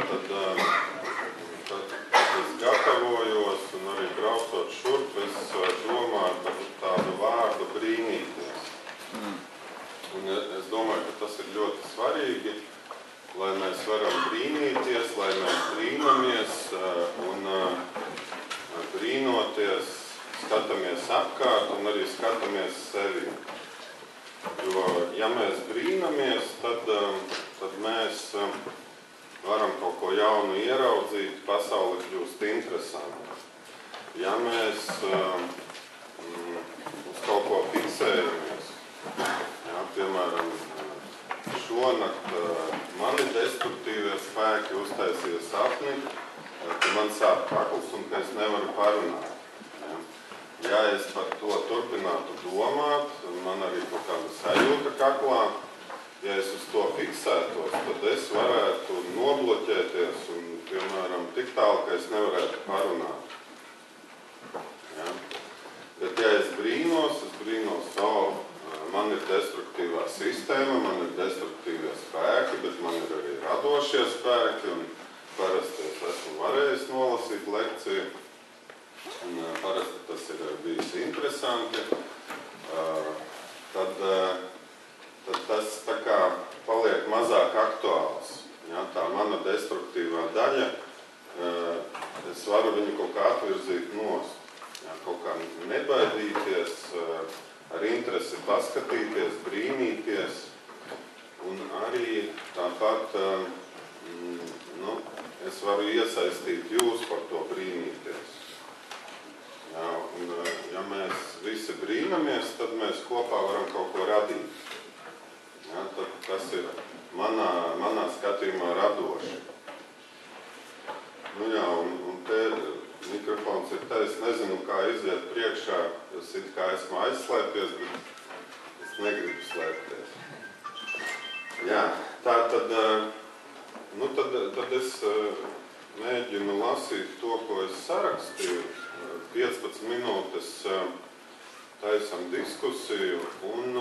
Tātad, kad es gatavojos un arī braucot šurp, es domāju par tādu vārdu brīnīties. Un es domāju, ka tas ir ļoti svarīgi, lai mēs varam brīnīties, lai mēs brīnamies un brīnoties, skatāmies apkārt un arī skatāmies sevi. Jo, ja mēs brīnamies, tad mēs varam kaut ko jaunu ieraudzīt, pasaule kļūst interesanta. Ja mēs uz kaut ko fiksējamies, piemēram, šonakt mani destruktīvie spēki uztaisīja sapni, ka man sāp kakls un ka es nevaru parunāt. Ja es par to turpinātu domāt, man arī kaut kāda sajūta kaklā, ja es uz to fiksētos, tad es varētu nobloķēties un, piemēram, tik tālu, ka es nevarētu parunāt. Ja? Bet ja es brīnos, man ir destruktīvā sistēma, man ir destruktīvie spēki, bet man ir arī radošie spēki, un parasti es esmu varējis nolasīt lekciju. Un parasti tas ir bijis interesanti, tad tas tā kā paliek mazāk aktuāls. Ja, tā mana destruktīvā daļa, es varu viņu kaut kā atvirzīt nost. Ja, kaut kā nebaidīties, ar interesi paskatīties, brīnīties. Un arī tāpat es varu iesaistīt jūs par to brīnīties. Ja, un, ja mēs visi brīnamies, tad mēs kopā varam kaut ko radīt. Ja, tad tas ir manā skatījumā radoši. Nu jā, un te mikrofons ir te, es nezinu, kā iziet priekšā, es it kā esmu aizslēpies, bet es negribu slēpties. Jā, tā tad es mēģinu lasīt to, ko es sarakstīju. 15 minūtes taisam diskusiju, un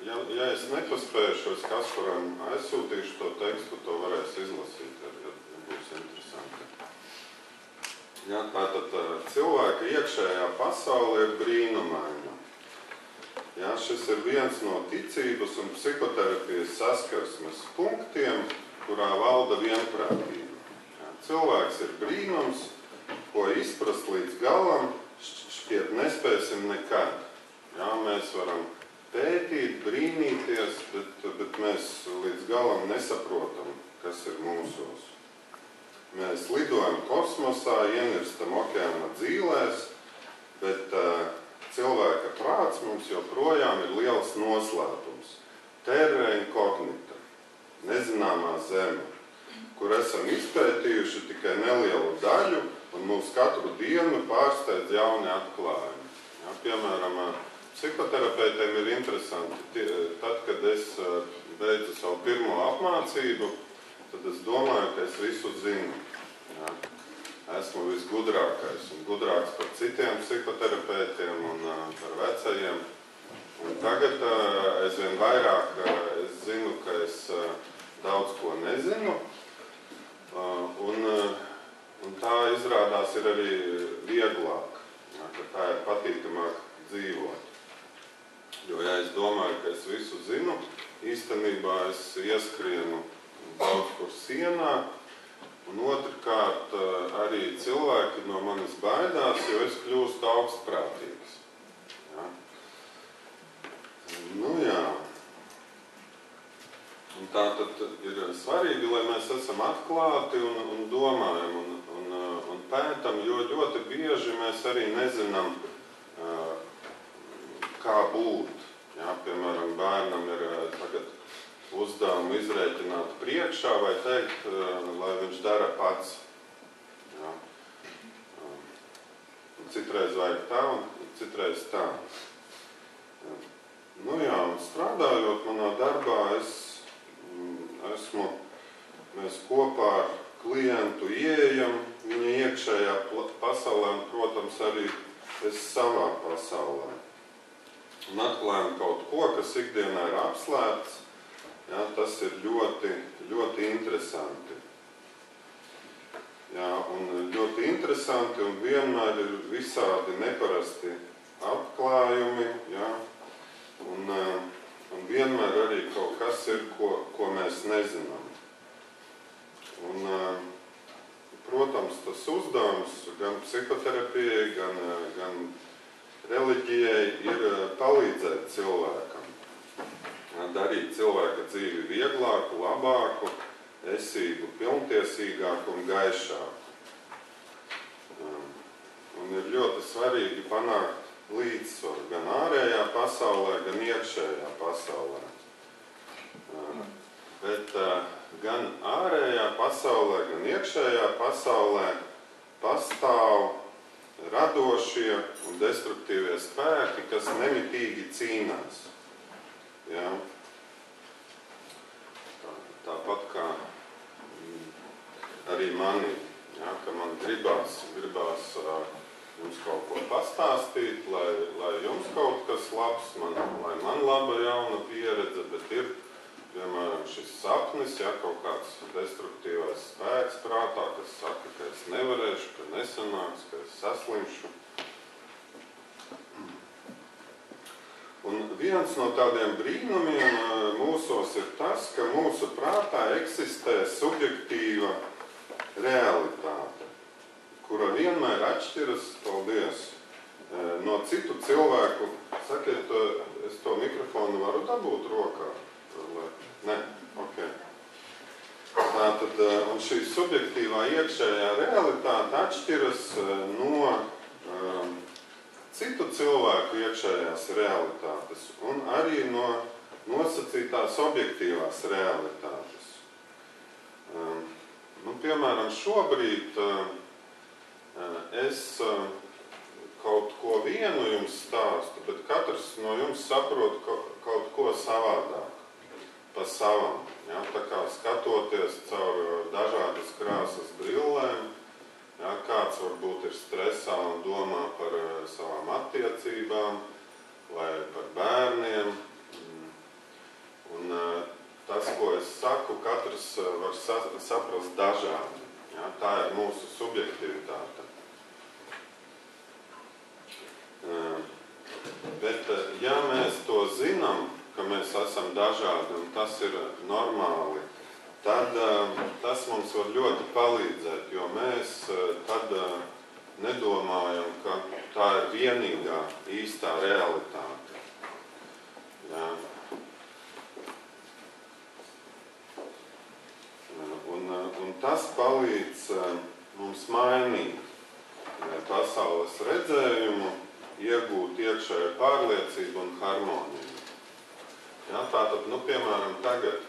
ja es nepaspēšu, es Kasparam aizsūtīšu to tekstu, to varēs izlasīt, ja būs interesanti. Ja, tātad cilvēka iekšējā pasaule ir brīnumaina. Ja, šis ir viens no ticības un psihoterapijas saskarsmes punktiem, kurā valda vienprātība. Ja, cilvēks ir brīnums, ko izprast līdz galam, šķiet nespēsim nekad. Jā, mēs varam pētīt, brīnīties, bet mēs līdz galam nesaprotam, kas ir mūsos. Mēs lidojam kosmosā, ienirstam okeāna dzīlēs, bet cilvēka prāts mums joprojām ir liels noslēpums. Terra incognita, nezināmā zeme, kur esam izpētījuši tikai nelielu daļu, un mūs katru dienu pārsteidz jauni atklājumi. Ja, piemēram, psihoterapeitiem ir interesanti. Tad, kad es beidzu savu pirmo apmācību, tad es domāju, ka es visu zinu. Ja, esmu visgudrākais un gudrāks par citiem psihoterapeitiem un par vecajiem. Un tagad es vien vairāk es zinu, ka es daudz ko nezinu. Un tā izrādās ir arī vieglāk, ja, ka tā ir patīkamāk dzīvot. Jo, ja es domāju, ka es visu zinu, īstenībā es ieskrienu daudz kur sienā, un otrkārt arī cilvēki no manis baidās, jo es kļūstu augstprātīgs. Ja. Nu jā. Un tā tad ir svarīgi, lai mēs esam atklāti un domājam un pētam, jo ļoti bieži mēs arī nezinām, kā būt. Ja, piemēram, bērnam ir tagad uzdevumu izrēķināt priekšā vai teikt, lai viņš dara pats. Ja. Citreiz vajag tā un citreiz tā. Ja. Nu jā, un strādājot manā darbā, mēs kopā ar klientu ieejam viņa iekšējā pasaulē un, protams, arī es savā pasaulē. Un atklājam kaut ko, kas ikdienā ir apslēpts, ja, tas ir ļoti, ļoti interesanti. interesanti un vienmēr ir visādi neparasti atklājumi, ja? Un vienmēr arī kaut kas ir, ko mēs nezinām. Un, protams, tas uzdevums gan psihoterapijai, gan reliģijai ir palīdzēt cilvēkam, darīt cilvēka dzīvi vieglāku, labāku, esību pilntiesīgāku un gaišāku. Un ir ļoti svarīgi panākt līdzsvaru gan ārējā pasaulē, gan iekšējā pasaulē. Bet gan ārējā pasaulē, gan iekšējā pasaulē pastāv radošie un destruktīvie spēki, kas nemitīgi cīnās. Ja? Tāpat kā arī manī, ja? Ka man gribās jums kaut ko pastāstīt, lai jums kaut kas labs, lai man laba jauna pieredze, bet ir, piemēram, šis sapnis, ja, kaut kāds destruktīvais spēks prātā, kas saka, ka es nevarēšu, ka nesanāks, ka es saslimšu. Un viens no tādiem brīnumiem mūsos ir tas, ka mūsu prātā eksistē subjektīva realitāte, kura vienmēr atšķiras, paldies, no citu cilvēku. Sakiet, es to mikrofonu varu dabūt rokā? Nē, ok. Tātad, un šī subjektīvā iekšējā realitāte atšķiras no citu cilvēku iekšējās realitātes un arī no nosacītās objektīvās realitātes. Piemēram, šobrīd es kaut ko vienu jums stāstu, bet katrs no jums saprot kaut ko savādāk, pa savam. Ja? Tā kā skatoties caur dažādas krāsas brillēm, ja? Kāds varbūt ir stresā un domā par savām attiecībām vai par bērniem. Un tas, ko es saku, katrs var saprast dažādi. Ja, tā ir mūsu subjektivitāte. Bet, ja mēs to zinām, ka mēs esam dažādi un tas ir normāli, tad tas mums var ļoti palīdzēt, jo mēs tad nedomājam, ka tā ir vienīgā īstā realitāte. Ja. Un tas palīdz mums mainīt pasaules redzējumu, iegūt iekšējo pārliecību un harmoniju. Ja, tātad, piemēram, tagad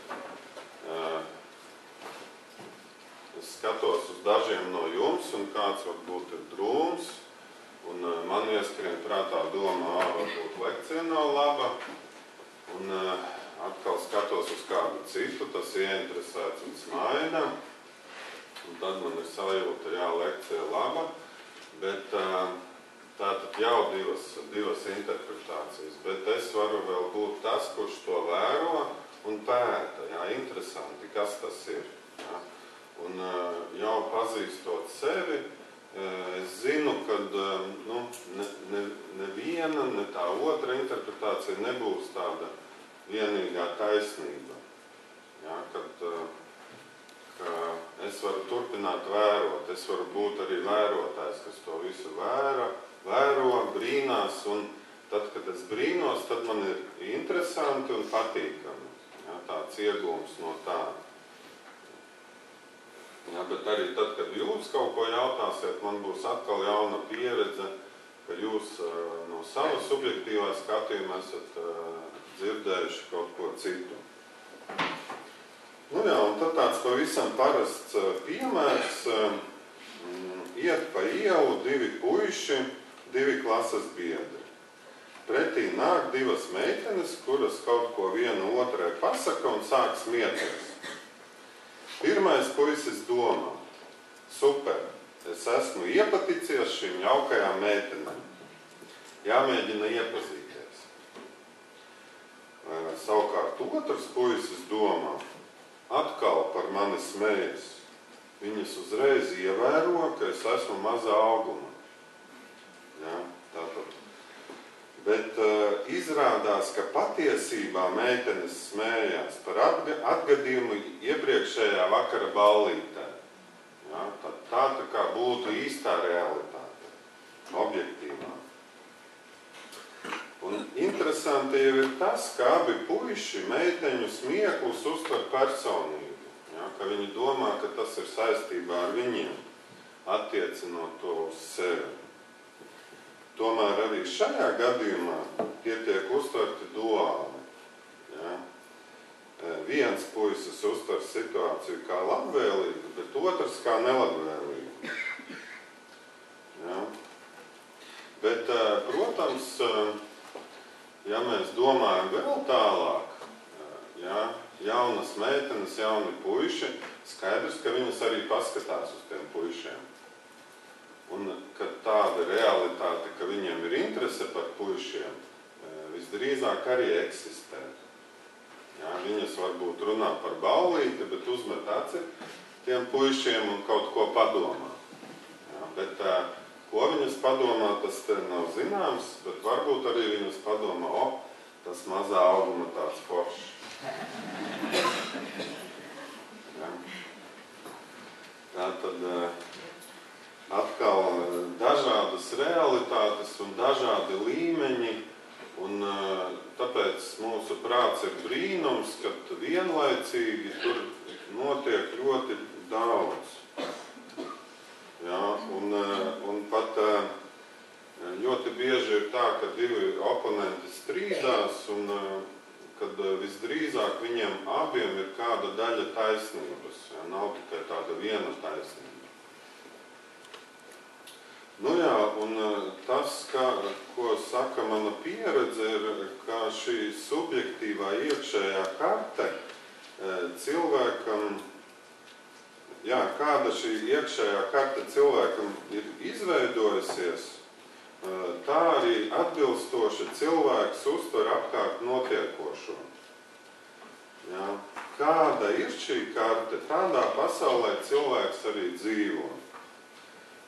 es skatos uz dažiem no jums, un kāds varbūt ir drūms, un man ieskrien prātā doma, varbūt lekcija nav laba, un atkal skatos uz kādu citu, tas ieinteresēts un smaida, un tad man ir sajūta, jā, lekcija laba, bet tātad jau divas interpretācijas, bet es varu vēl būt tas, kurš to vēro un pēta, jā, interesanti, kas tas ir. Jā. Un jau pazīstot sevi, es zinu, ka neviena, ne tā otra interpretācija nebūs tāda vienīgā taisnība. Ja, kad es varu turpināt vērot, es varu būt arī vērotājs, kas to visu vēro, brīnās, un tad, kad es brīnos, tad man ir interesanti un patīkami. Ja, tāds iegūms no tā. Ja, bet arī tad, kad jūs kaut ko jautāsiet, man būs atkal jauna pieredze, ka jūs no sava subjektīvā skatījuma esat dzirdējuši kaut ko citu. Jā, un tad tāds pavisam parasts piemērs. Iet pa ielu divi puiši, divi klases biedri. Pretī nāk divas meitenes, kuras kaut ko viena otrai pasaka un sāk smieties. Pirmais puisis domā, super, es esmu iepaticies šīm jaukajām meitenēm. Jāmēģina iepazīties. Savukārt otrs puisis domā, atkal par mani smejas. viņas uzreiz ievēro, ka es esmu mazā auguma. Ja, tātad. Bet izrādās, ka patiesībā meitenes smējās par atgadījumu iepriekšējā vakara ballītē. Ja, tā kā būtu īstā realitāte, objektīvā. Un interesanti jau ir tas, ka abi puiši meiteņu smieklus uztver personīgi. Ja, ka viņi domā, ka tas ir saistībā ar viņiem, attiecinot to uz sevi. Tomēr arī šajā gadījumā tie tiek uztverti duāli. Ja. Viens puisis uztver situāciju kā labvēlīgu, bet otrs kā nelabvēlīgu. Ja. Bet, protams, ja mēs domājam vēl tālāk, ja, jaunas meitenes, jauni puiši, skaidrs, ka viņas arī paskatās uz tiem puišiem. Un, kad tāda realitāte, ka viņiem ir interese par puišiem, visdrīzāk arī eksistē. Ja, viņas varbūt runā par ballīti, bet uzmet aci tiem puišiem un kaut ko padomā. Ja, bet ko viņas padomā, tas te nav zināms, bet varbūt arī viņas padomā, tas mazā auguma tāds foršs. Ja. Tā tad atkal dažādas realitātes un dažādi līmeņi, un tāpēc mūsu prāts ir brīnums, ka vienlaicīgi tur notiek ļoti daudz. Ja, un pat ļoti bieži ir tā, ka divi oponenti strīdās, un kad visdrīzāk viņiem abiem ir kāda daļa taisnības. Ja, nav tikai tāda viena taisnība. Nu jā, un tas, ko saka mana pieredze, ir, ka šī subjektīvā iekšējā karte cilvēkam, jā, kāda šī iekšējā karte cilvēkam ir izveidojusies, tā arī atbilstoši cilvēks uztver apkārt notiekošo. Jā, kāda ir šī karte, tādā pasaulē cilvēks arī dzīvo.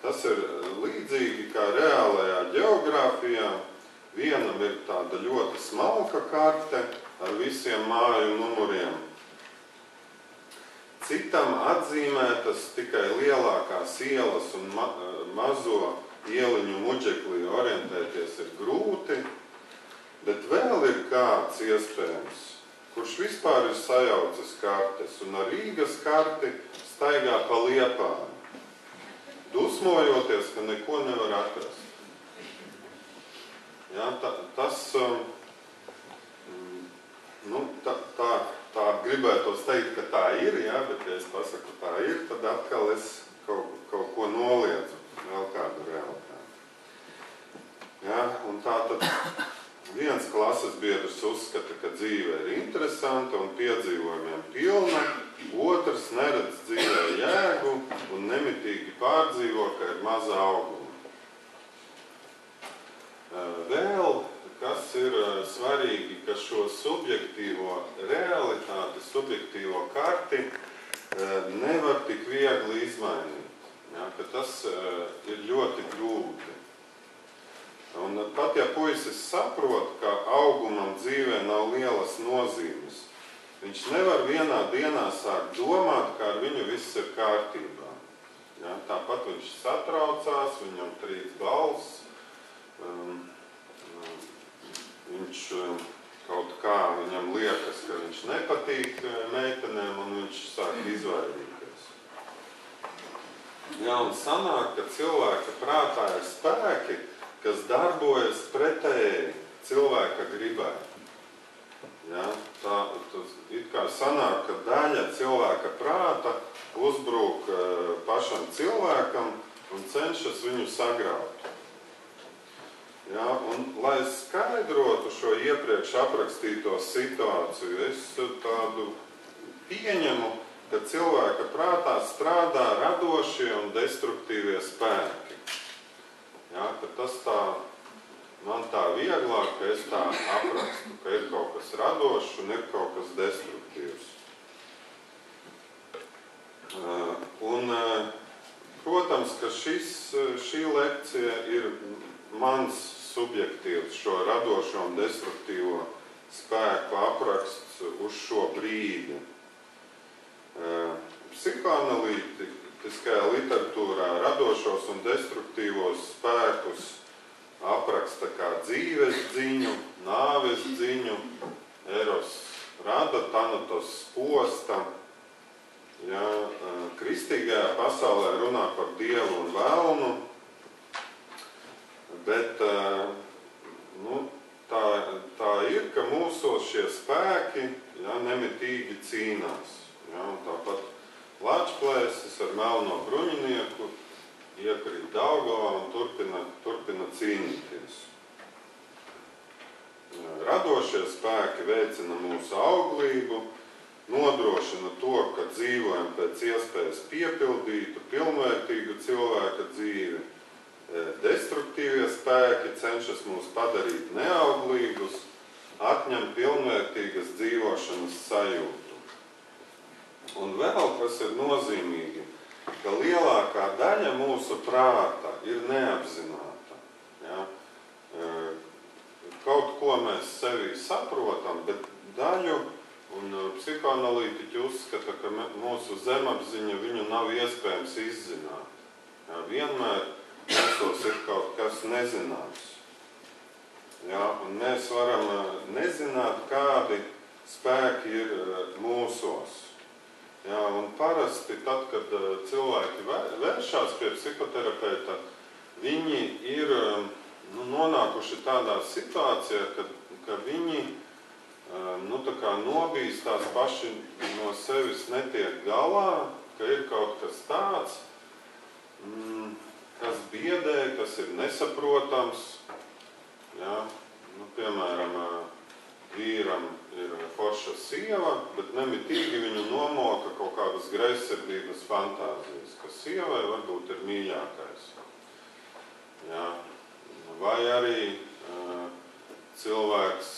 Tas ir līdzīgi kā reālajā ģeogrāfijā. Vienam ir tāda ļoti smalka karte ar visiem māju numuriem. Citam atzīmētas tikai lielākās ielas un mazo ieliņu muģeklī orientēties ir grūti, bet vēl ir kāds iespējams, kurš vispār ir sajaucis kartes un ar Rīgas karti staigā pa Liepāju, dusmojoties, ka neko nevar atrast. Ja, tas, nu, tā gribētos teikt, ka tā ir, ja, bet ja es pasaku, tā ir, tad atkal es kaut ko noliedzu, vēl kādu realitāti. Ja, un tā tad viens klases biedrs uzskata, ka dzīve ir interesanta un piedzīvojumiem pilna, otrs neredz dzīvē jēgu un nemitīgi pārdzīvo, ka ir maza auguma. Vēl, kas ir svarīgi, ka šo subjektīvo realitāti, subjektīvo karti nevar tik viegli izmainīt. Ja, ka tas ir ļoti grūti. Un pat ja puisis saprot, ka augumam dzīvē nav lielas nozīmes, viņš nevar vienā dienā sākt domāt, ka ar viņu viss ir kārtībā. Ja, tāpat viņš satraucās, viņam trīc balss, viņš kaut kā viņam liekas, ka viņš nepatīk meitenēm un viņš sāk izvairīties. Ja, un sanāk, ka cilvēka prātā ir spēki, kas darbojas pretēji cilvēka gribai. Ja, tas it kā sanāk, ka daļa cilvēka prāta uzbrūk pašam cilvēkam un cenšas viņu sagraut. Ja, un, lai skaidrotu šo iepriekš aprakstīto situāciju, es tādu pieņemu, ka cilvēka prātā strādā radošie un destruktīvie spēki. Ja, ka tas tā, man tā vieglāk, ka es tā aprakstu, ka ir kaut kas radošs un ir kaut kas destruktīvs. Un protams, ka šī lekcija ir mans subjektīvs šo radošo un destruktīvo spēku apraksts uz šo brīdi. Psihoanalītiskajā literatūrā radošos un destruktīvos spēkus apraksta kā dzīves dziņu, nāves dziņu, eros rada, tanatos sposta. Ja, kristīgajā pasaulē runā par dievu un velnu, bet tā ir, ka mūsos šie spēki nemitīgi cīnās. Ja, un tāpat Lāčplēsis ar melno bruņinieku iekrīt Daugavā un turpina cīnīties. Radošie spēki veicina mūsu auglību, nodrošina to, ka dzīvojam pēc iespējas piepildītu, pilnvērtīgu cilvēka dzīvi. Destruktīvie spēki cenšas mūs padarīt neauglīgus, atņem pilnvērtīgas dzīvošanas sajūtu. Un vēl, kas ir nozīmīgi, ka lielākā daļa mūsu prāta ir neapzināta. Ja? Kaut ko mēs sevī saprotam, bet daļu, un psihoanalītiķi uzskata, ka mūsu zemapziņa viņu nav iespējams izzināt. Ja? Vienmēr mūsos ir kaut kas nezināms. Ja? Un mēs varam nezināt, kādi spēki ir mūsos. Jā, un parasti tad, kad cilvēki vēršās pie psihoterapeita, viņi ir nonākuši tādā situācijā, ka viņi tā kā nobīstās paši no sevis netiek galā, ka ir kaut kas tāds, kas biedē, kas ir nesaprotams. Jā, piemēram, vīram ir forša sieva, bet nemitīgi viņu nomoka kaut kādas greizsirdības fantāzijas, ka sievai varbūt ir mīļākais. Jā. Vai arī cilvēks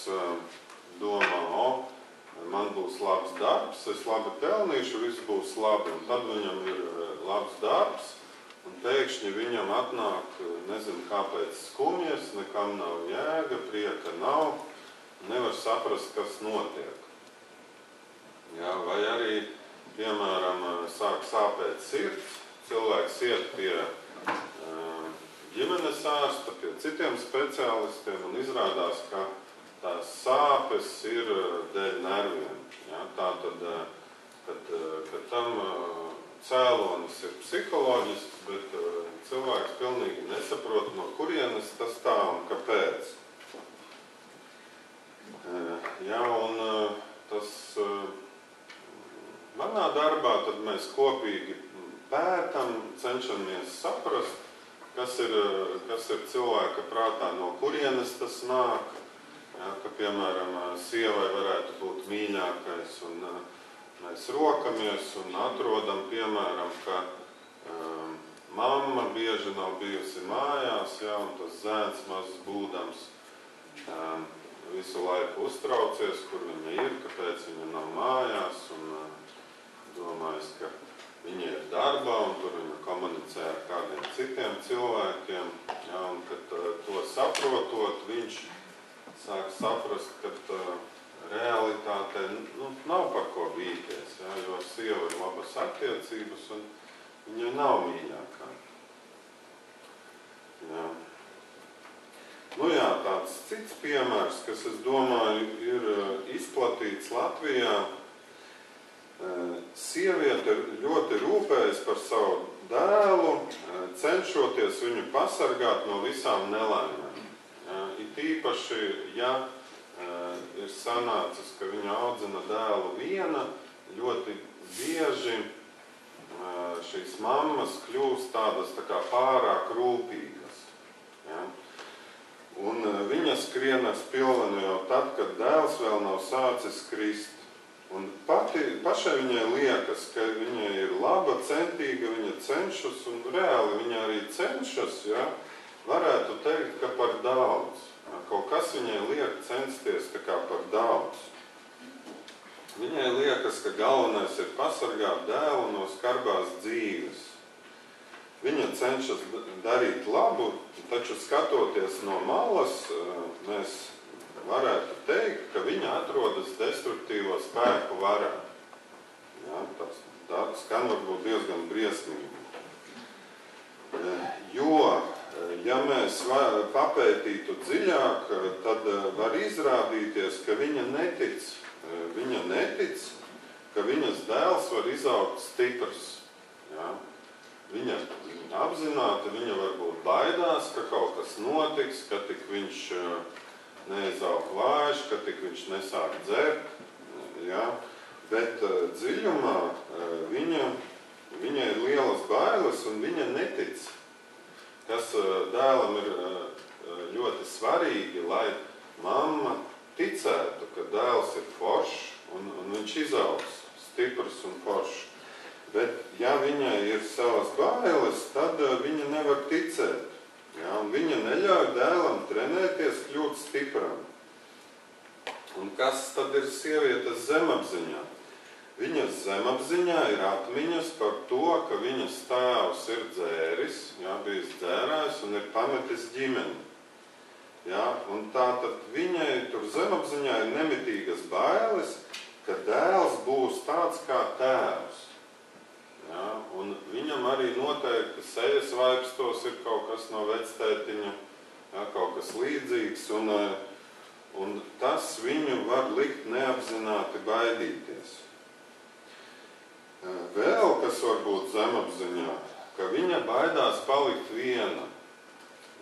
domā, man būs labs darbs, es labi pelnīšu, viss būs labi, un tad viņam ir labs darbs, un pēkšņi viņam atnāk, nezinu kāpēc skumjas, nekam nav jēga, prieka nav, nevar saprast, kas notiek. Jā, vai arī, piemēram, sāk sāpēt sirds, cilvēks iet pie ģimenes ārsta, pie citiem speciālistiem, un izrādās, ka tās sāpes ir dēļ nerviem. Jā, tātad, kad tam cēlonis ir psiholoģisks, bet cilvēks pilnīgi nesaprot, no kurienes tas tā un kāpēc. Jā, un tas manā darbā tad mēs kopīgi pētam, cenšamies saprast, kas ir cilvēka prātā, no kurienes tas nāk, jā, ka, piemēram, sievai varētu būt mīļākais, un mēs rokamies un atrodam, piemēram, ka mamma bieži nav bijusi mājās, jā, un tas zēns mazs būdams visu laiku uztraucies, kur viņa ir, kāpēc viņa nav mājās, un domājis, ka viņa ir darbā, un tur viņa komunicē ar kādiem citiem cilvēkiem, jā, un kad to saprotot, viņš sāk saprast, ka realitātē nav par ko bīties, jā, jo sieva ir labas attiecības, un viņa nav mīļākā. Jā. Jā, tāds cits piemērs, kas, es domāju, ir izplatīts Latvijā. Sieviete ļoti rūpējas par savu dēlu, cenšoties viņu pasargāt no visām nelaimēm. It īpaši, ja ir sanācis, ka viņa audzina dēlu viena, ļoti bieži šīs mammas kļūst tādas tā kā pārāk rūpīgas. Ja? Un viņa skrienas pilvenu jau tad, kad dēls vēl nav sācis krist. Un pašai viņai liekas, ka viņa ir laba, centīga, viņa cenšas, un reāli viņa arī cenšas, ja? Varētu teikt, ka par daudz. Kaut kas viņai liek censties tā kā par daudz. Viņai liekas, ka galvenais ir pasargāt dēlu no skarbās dzīves. Viņa cenšas darīt labu, taču skatoties no malas, mēs varētu teikt, ka viņa atrodas destruktīvo spēku varā. Jā, tas skan varbūt diezgan briesmīgi. Jo, ja mēs papētītu dziļāk, tad var izrādīties, ka viņa netic, ka viņas dēls var izaugt stiprs. Jā. Viņa apzināti, viņa varbūt baidās, ka kaut kas notiks, ka tik viņš neizaug vājš, ka tik viņš nesāk dzert, ja? Bet dziļumā viņai ir lielas bailes un viņa netic, kas dēlam ir ļoti svarīgi, lai mamma ticētu, ka dēls ir foršs un viņš izaugs stiprs un foršs. Bet, ja viņai ir savas bailes, tad viņa nevar ticēt. Ja? Un viņa neļauj dēlam trenēties, kļūt stipram. Un kas tad ir sievietes zemapziņā? Viņas zemapziņā ir atmiņas par to, ka viņas tēvs ir dzēris, ja, bijis dzērājs un ir pametis ģimeni. Ja? Un tātad viņai tur zemapziņā ir nemitīgas bailes, ka dēls būs tāds kā tēvs. Ja, un viņam arī noteikti sejas vaipstos ir kaut kas no vectētiņa, ja, kaut kas līdzīgs, un tas viņu var likt neapzināti baidīties. Vēl kas var būt zemapziņā, ka viņa baidās palikt viena.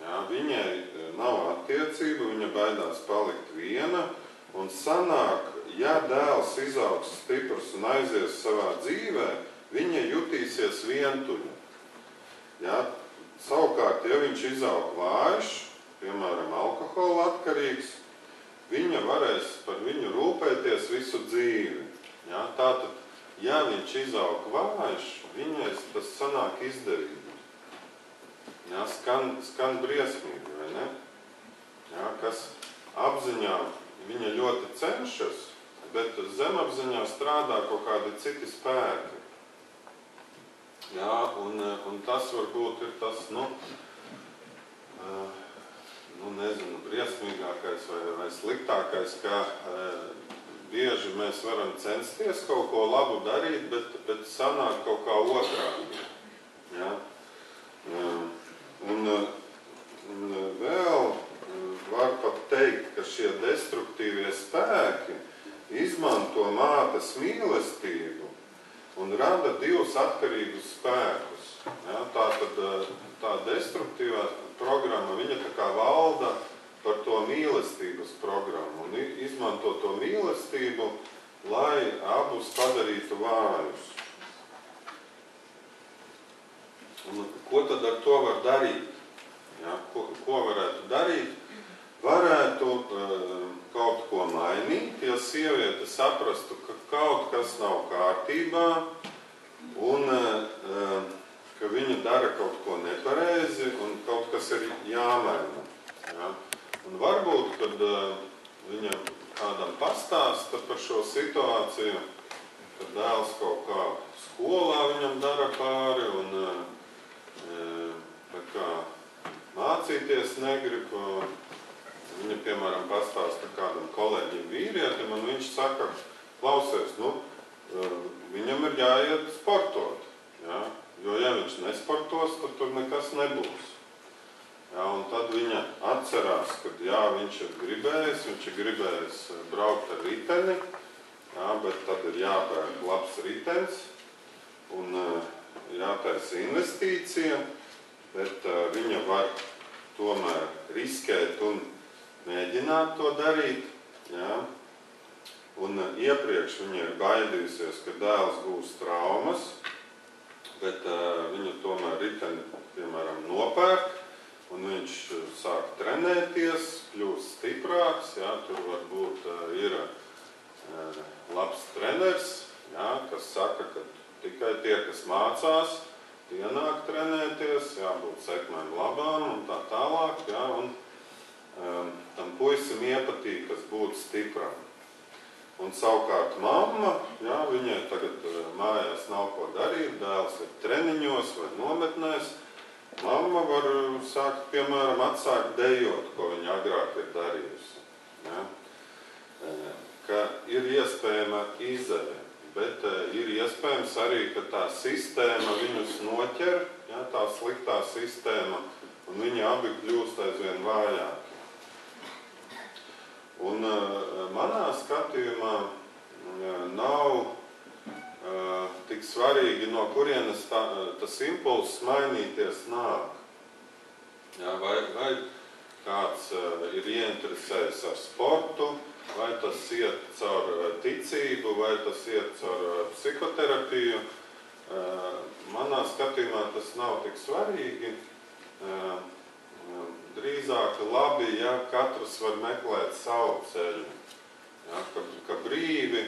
Ja, viņai nav attiecība, viņa baidās palikt viena, un sanāk, ja dēls izaugs stiprs un aizies savā dzīvē, viņa jutīsies vientuļa. Ja? Savukārt, ja viņš izaug vājš, piemēram, alkohola atkarīgs, viņa varēs par viņu rūpēties visu dzīvi. Ja? Tātad, ja viņš izaug vājš, viņai tas sanāk izdevīgi. Ja? Skan briesmīgi, vai ne? Ja? Kas apziņā viņa ļoti cenšas, bet zemapziņā strādā kaut kādi citi spēki. Jā, un tas varbūt ir tas, nezinu, briesmīgākais vai sliktākais, ka bieži mēs varam censties kaut ko labu darīt, bet sanāk kaut kā otrādi. Jā. Un vēl var pat teikt, ka šie destruktīvie spēki izmanto mātes mīlestību un rada divus atkarīgus spēkus. Ja, tā destruktīvā programma, viņa tā kā valda par to mīlestības programmu un izmanto to mīlestību, lai abus padarītu vājus. Un ko tad ar to var darīt? Ja, ko varētu darīt? Varētu kaut ko mainīt, ja sieviete saprastu, ka kaut kas nav kārtībā un ka viņa dara kaut ko nepareizi un kaut kas ir jāmaina. Ja? Un varbūt, kad viņa kādam pastāsta par šo situāciju, kad dēls kaut kā skolā viņam dara pāri un tā kā mācīties negrib. Viņa, piemēram, pastāsta kādam kolēģim vīrietim, un viņš saka, klausies, viņam ir jāiet sportot, ja? Jo ja viņš nesportos, tad tur nekas nebūs. Ja? Un tad viņa atcerās, ka jā, viņš ir gribējis braukt ar riteni, ja? Bet tad ir jāpērk labs ritens un jātaisa investīcija, bet viņa var tomēr riskēt un mēģināt to darīt, ja? Un iepriekš viņa ir baidījusies, ka dēls gūs traumas, bet viņa tomēr riteni, piemēram, nopērk, un viņš sāk trenēties, kļūst stiprāks, ja? Tur varbūt ir labs treneris, ja? Kas saka, ka tikai tie, kas mācās, ienāk trenēties, jābūt sekmēm labām un tā tālāk, ja? Un tam puisim iepatīkas būt stipram. Un savukārt mamma, jā, viņai tagad mājās nav ko darīt, dēls ir treniņos vai nometnēs, Mamma var sākt, piemēram, atsākt dejot, ko viņa agrāk ir darījusi. Ja? Ka ir iespējama izeja, bet ir iespējams arī, ka tā sistēma viņus noķer, ja, tā sliktā sistēma, un viņi abi kļūst aizvien vājāki. Un manā skatījumā nav tik svarīgi, no kurienes tas impulss mainīties nāk. Ja, vai kāds ir ieinteresējis ar sportu, vai tas iet caur ticību, vai tas iet caur psihoterapiju. Manā skatījumā tas nav tik svarīgi. Drīzāk labi, ja katrs var meklēt savu ceļu. Ja, ka brīvi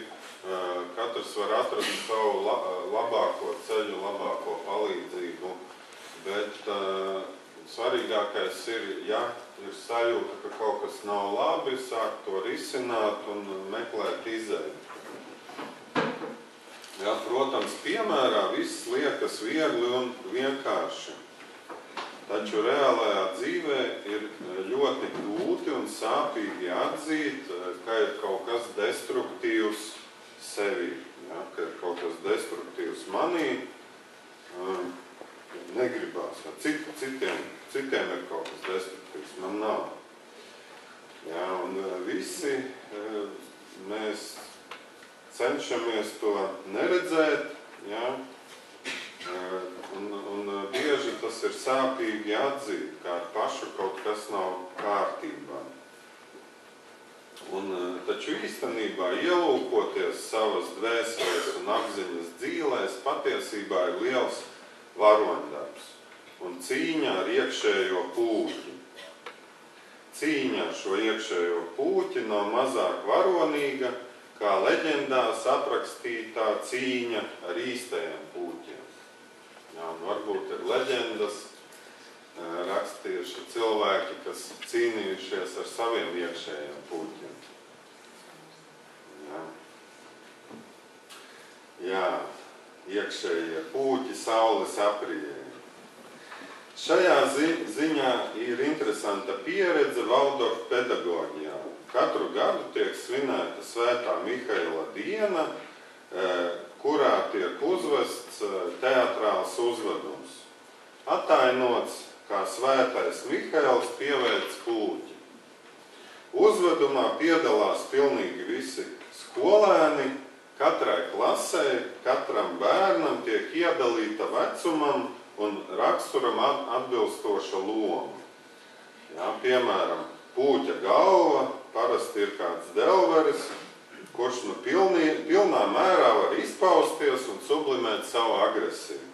katrs var atrast savu labāko ceļu, labāko palīdzību. Bet svarīgākais ir, ja ir sajūta, ka kaut kas nav labi, sāk to risināt un meklēt izeju. Ja, protams, piemērā viss liekas viegli un vienkārši. Taču reālajā dzīvē ir ļoti grūti un sāpīgi atzīt, ka ir kaut kas destruktīvs sevī. Ja, ka ir kaut kas destruktīvs manī, negribās. Citiem ir kaut kas destruktīvs, man nav. Ja, un visi mēs cenšamies to neredzēt, ja, un bieži tas ir sāpīgi atzīt, kā ar pašu kaut kas nav kārtībā. Taču īstenībā ielūkoties savas dvēseles un apziņas dzīlēs patiesībā ir liels varoņdarbs un cīņa ar iekšējo pūķi. Cīņa ar šo iekšējo pūķi nav mazāk varonīga, kā leģendās aprakstītā cīņa ar īstajiem pūķiem. Jā, un varbūt ir leģendas rakstījuši cilvēki, kas cīnījušies ar saviem iekšējiem pūķiem. Jā, iekšējie pūķi saules aprijē. Šajā ziņā ir interesanta pieredze Valdorfa pedagoģijā. Katru gadu tiek svinēta Svētā Mihaila diena, kurā tiek uzvests teatrāls uzvedums. Attainots, kā Svētais Mihails pieveic pūķi. Uzvedumā piedalās pilnīgi visi skolēni, katrai klasē, katram bērnam tiek iedalīta vecumam un raksturam atbilstoša loma. Jā, piemēram, pūķa galva parasti ir kāds delveris, kurš pilnā mērā var izpausties un sublimēt savu agresiju.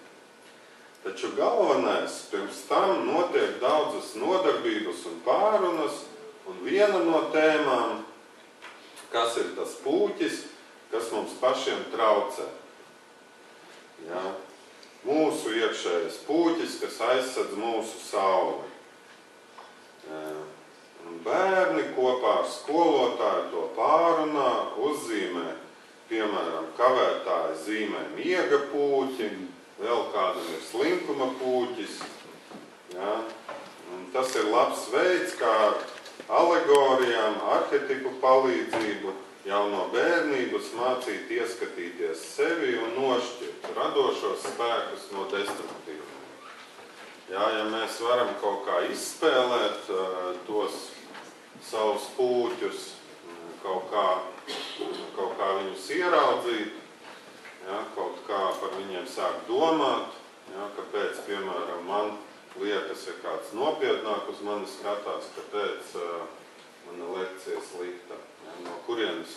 Taču galvenais pirms tam notiek daudzas nodarbības un pārunas, un viena no tēmām, kas ir tas pūķis, kas mums pašiem traucē. Jā. Mūsu iekšējais pūķis, kas aizsedz mūsu sauli. Bērni kopā ar skolotāju to pārunā, uzzīmē, piemēram, kavētāji zīmē miega pūķi, vēl kādam ir slinkuma pūķis. Ja? Un tas ir labs veids, kā ar alegorijām, arhetipu palīdzību jau no bērnības mācīt ieskatīties sevi un nošķirt radošos spēkus no destruktīviem. Ja mēs varam kaut kā izspēlēt tos savus pūķus, kaut kā viņus ieraudzīt, ja, kaut kā par viņiem sākt domāt, ja, kāpēc, piemēram, man liekas, ja kāds nopietnāk uz mani skatās, kāpēc mana lekcija slikta, ja, no kurienes